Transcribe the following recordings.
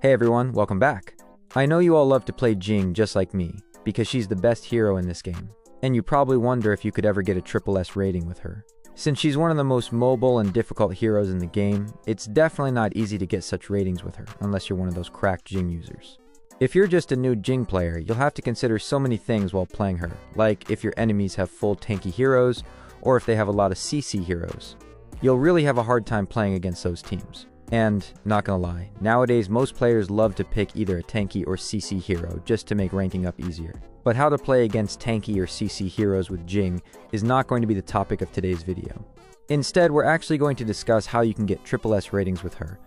Hey everyone, welcome back. I know you all love to play Jing just like me, because she's the best hero in this game, and you probably wonder if you could ever get a triple S rating with her. Since she's one of the most mobile and difficult heroes in the game, it's definitely not easy to get such ratings with her, unless you're one of those cracked Jing users. If you're just a new Jing player, you'll have to consider so many things while playing her, like if your enemies have full tanky heroes, or if they have a lot of CC heroes. You'll really have a hard time playing against those teams. And, not gonna lie, nowadays most players love to pick either a tanky or CC hero just to make ranking up easier. But how to play against tanky or CC heroes with Jing is not going to be the topic of today's video. Instead, we're actually going to discuss how you can get triple S ratings with her,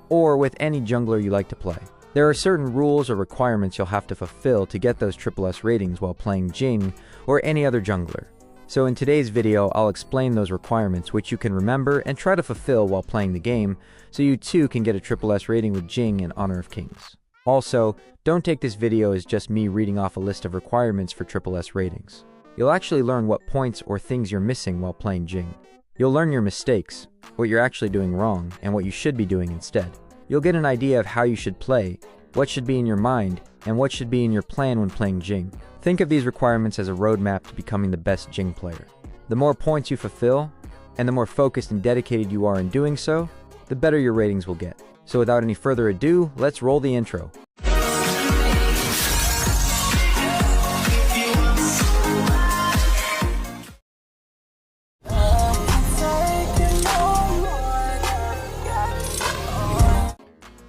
or with any jungler you like to play. There are certain rules or requirements you'll have to fulfill to get those triple S ratings while playing Jing or any other jungler. So in today's video, I'll explain those requirements which you can remember and try to fulfill while playing the game, so you too can get a triple S rating with Jing in Honor of Kings. Also, don't take this video as just me reading off a list of requirements for triple S ratings. You'll actually learn what points or things you're missing while playing Jing. You'll learn your mistakes, what you're actually doing wrong, and what you should be doing instead. You'll get an idea of how you should play, what should be in your mind, and what should be in your plan when playing Jing. Think of these requirements as a roadmap to becoming the best Jing player. The more points you fulfill, and the more focused and dedicated you are in doing so, the better your ratings will get. So without any further ado, let's roll the intro.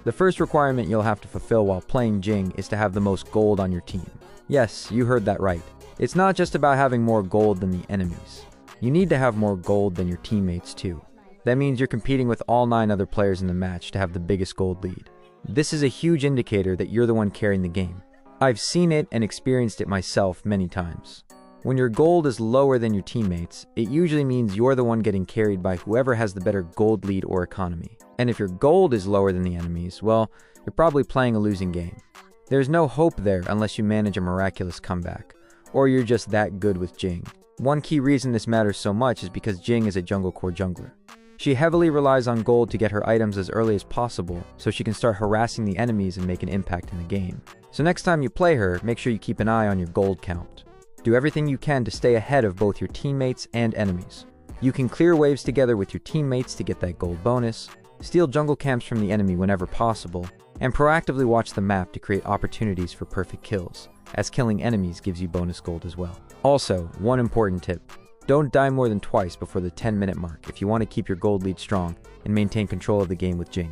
The first requirement you'll have to fulfill while playing Jing is to have the most gold on your team. Yes, you heard that right. It's not just about having more gold than the enemies. You need to have more gold than your teammates too. That means you're competing with all 9 other players in the match to have the biggest gold lead. This is a huge indicator that you're the one carrying the game. I've seen it and experienced it myself many times. When your gold is lower than your teammates, it usually means you're the one getting carried by whoever has the better gold lead or economy. And if your gold is lower than the enemies, well, you're probably playing a losing game. There's no hope there unless you manage a miraculous comeback, or you're just that good with Jing. One key reason this matters so much is because Jing is a jungle core jungler. She heavily relies on gold to get her items as early as possible, so she can start harassing the enemies and make an impact in the game. So next time you play her, make sure you keep an eye on your gold count. Do everything you can to stay ahead of both your teammates and enemies. You can clear waves together with your teammates to get that gold bonus, steal jungle camps from the enemy whenever possible, and proactively watch the map to create opportunities for perfect kills, as killing enemies gives you bonus gold as well. Also, one important tip. Don't die more than twice before the 10-minute mark if you want to keep your gold lead strong and maintain control of the game with Jing.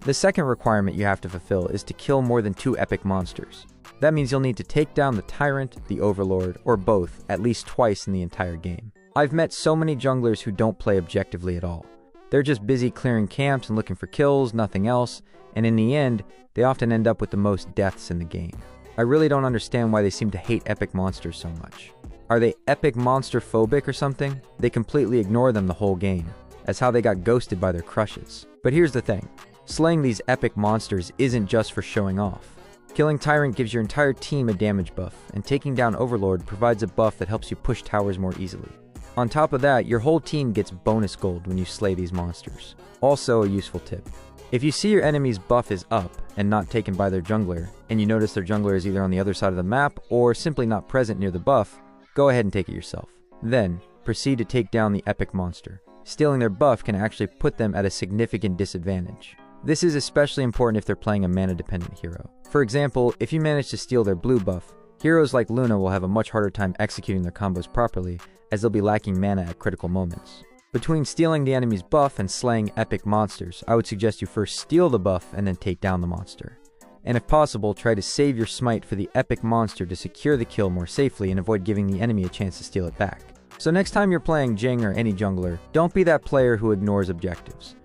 The second requirement you have to fulfill is to kill more than 2 epic monsters. That means you'll need to take down the Tyrant, the Overlord, or both at least twice in the entire game. I've met so many junglers who don't play objectively at all. They're just busy clearing camps and looking for kills, nothing else, and in the end, they often end up with the most deaths in the game. I really don't understand why they seem to hate epic monsters so much. Are they epic monster phobic or something? They completely ignore them the whole game, as how they got ghosted by their crushes. But here's the thing. Slaying these epic monsters isn't just for showing off. Killing Tyrant gives your entire team a damage buff, and taking down Overlord provides a buff that helps you push towers more easily. On top of that, your whole team gets bonus gold when you slay these monsters. Also a useful tip. If you see your enemy's buff is up and not taken by their jungler, and you notice their jungler is either on the other side of the map or simply not present near the buff, go ahead and take it yourself. Then, proceed to take down the epic monster. Stealing their buff can actually put them at a significant disadvantage. This is especially important if they're playing a mana-dependent hero. For example, if you manage to steal their blue buff, heroes like Luna will have a much harder time executing their combos properly, as they'll be lacking mana at critical moments. Between stealing the enemy's buff and slaying epic monsters, I would suggest you first steal the buff and then take down the monster. And if possible, try to save your smite for the epic monster to secure the kill more safely and avoid giving the enemy a chance to steal it back. So next time you're playing Jing or any jungler, don't be that player who ignores objectives.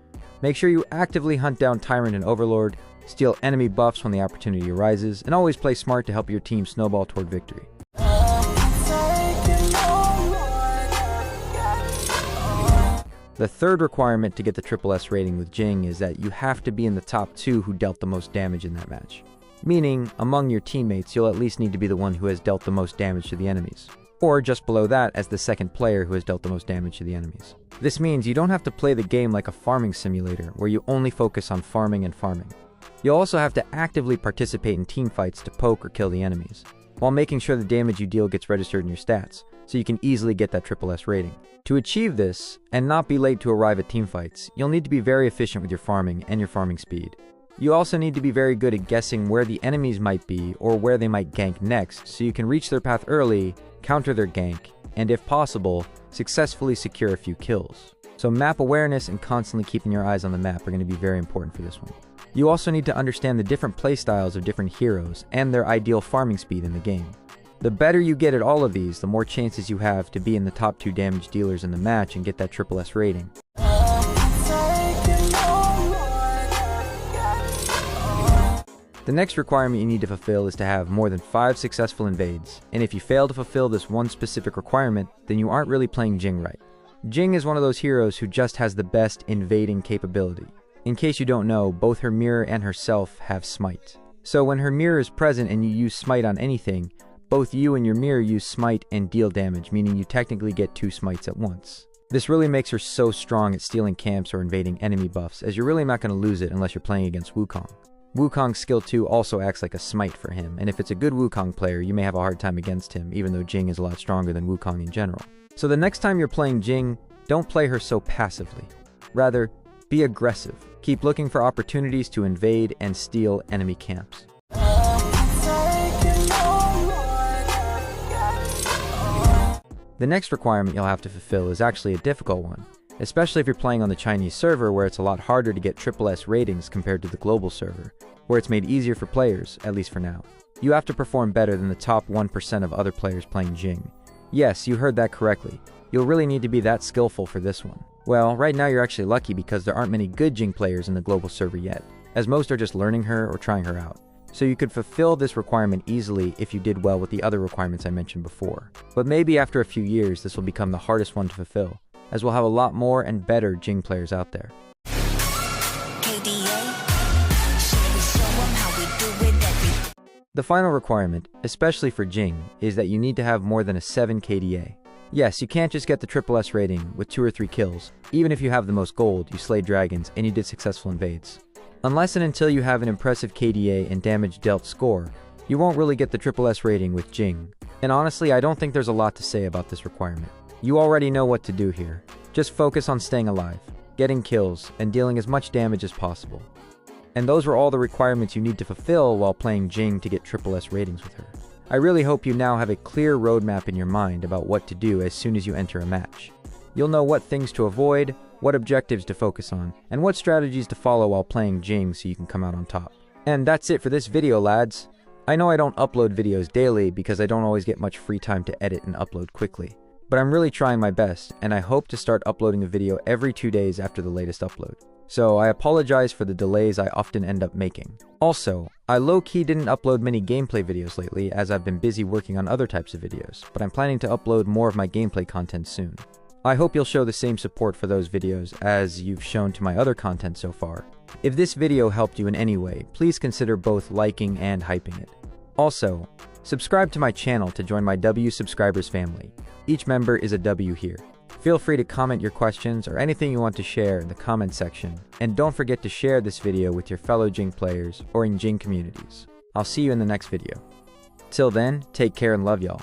Make sure you actively hunt down Tyrant and Overlord, steal enemy buffs when the opportunity arises, and always play smart to help your team snowball toward victory. The third requirement to get the triple S rating with Jing is that you have to be in the top 2 who dealt the most damage in that match. Meaning, among your teammates, you'll at least need to be the one who has dealt the most damage to the enemies. or just below that as the second player who has dealt the most damage to the enemies. This means you don't have to play the game like a farming simulator where you only focus on farming and farming. You'll also have to actively participate in teamfights to poke or kill the enemies, while making sure the damage you deal gets registered in your stats, so you can easily get that SSS rating. To achieve this, and not be late to arrive at teamfights, you'll need to be very efficient with your farming and your farming speed. You also need to be very good at guessing where the enemies might be or where they might gank next, so you can reach their path early, counter their gank, and if possible, successfully secure a few kills. So map awareness and constantly keeping your eyes on the map are going to be very important for this one. You also need to understand the different playstyles of different heroes and their ideal farming speed in the game. The better you get at all of these, the more chances you have to be in the top 2 damage dealers in the match and get that SSS rating. The next requirement you need to fulfill is to have more than 5 successful invades, and if you fail to fulfill this one specific requirement, then you aren't really playing Jing right. Jing is one of those heroes who just has the best invading capability. In case you don't know, both her mirror and herself have smite. So when her mirror is present and you use smite on anything, both you and your mirror use smite and deal damage, meaning you technically get 2 smites at once. This really makes her so strong at stealing camps or invading enemy buffs, as you're really not going to lose it unless you're playing against Wukong. Wukong's skill 2 also acts like a smite for him, and if it's a good Wukong player, you may have a hard time against him, even though Jing is a lot stronger than Wukong in general. So the next time you're playing Jing, don't play her so passively. Rather, be aggressive. Keep looking for opportunities to invade and steal enemy camps. The next requirement you'll have to fulfill is actually a difficult one, especially if you're playing on the Chinese server where it's a lot harder to get SSS ratings compared to the global server, where it's made easier for players, at least for now. You have to perform better than the top 1% of other players playing Jing. Yes, you heard that correctly. You'll really need to be that skillful for this one. Well, right now you're actually lucky because there aren't many good Jing players in the global server yet, as most are just learning her or trying her out. So you could fulfill this requirement easily if you did well with the other requirements I mentioned before. But maybe after a few years this will become the hardest one to fulfill, as we'll have a lot more and better Jing players out there. The final requirement, especially for Jing, is that you need to have more than a 7 KDA. Yes, you can't just get the SSS rating with 2 or 3 kills. Even if you have the most gold, you slayed dragons, and you did successful invades. Unless and until you have an impressive KDA and damage dealt score, you won't really get the SSS rating with Jing. And honestly, I don't think there's a lot to say about this requirement. You already know what to do here. Just focus on staying alive, getting kills, and dealing as much damage as possible. And those were all the requirements you need to fulfill while playing Jing to get SSS ratings with her. I really hope you now have a clear roadmap in your mind about what to do as soon as you enter a match. You'll know what things to avoid, what objectives to focus on, and what strategies to follow while playing Jing so you can come out on top. And that's it for this video, lads. I know I don't upload videos daily because I don't always get much free time to edit and upload quickly. But I'm really trying my best, and I hope to start uploading a video every 2 days after the latest upload. So I apologize for the delays I often end up making. Also, I low-key didn't upload many gameplay videos lately as I've been busy working on other types of videos, but I'm planning to upload more of my gameplay content soon. I hope you'll show the same support for those videos as you've shown to my other content so far. If this video helped you in any way, please consider both liking and hyping it. Also, subscribe to my channel to join my W subscribers family. Each member is a W here. Feel free to comment your questions or anything you want to share in the comment section, and don't forget to share this video with your fellow Jing players or in Jing communities. I'll see you in the next video. Till then, take care and love y'all.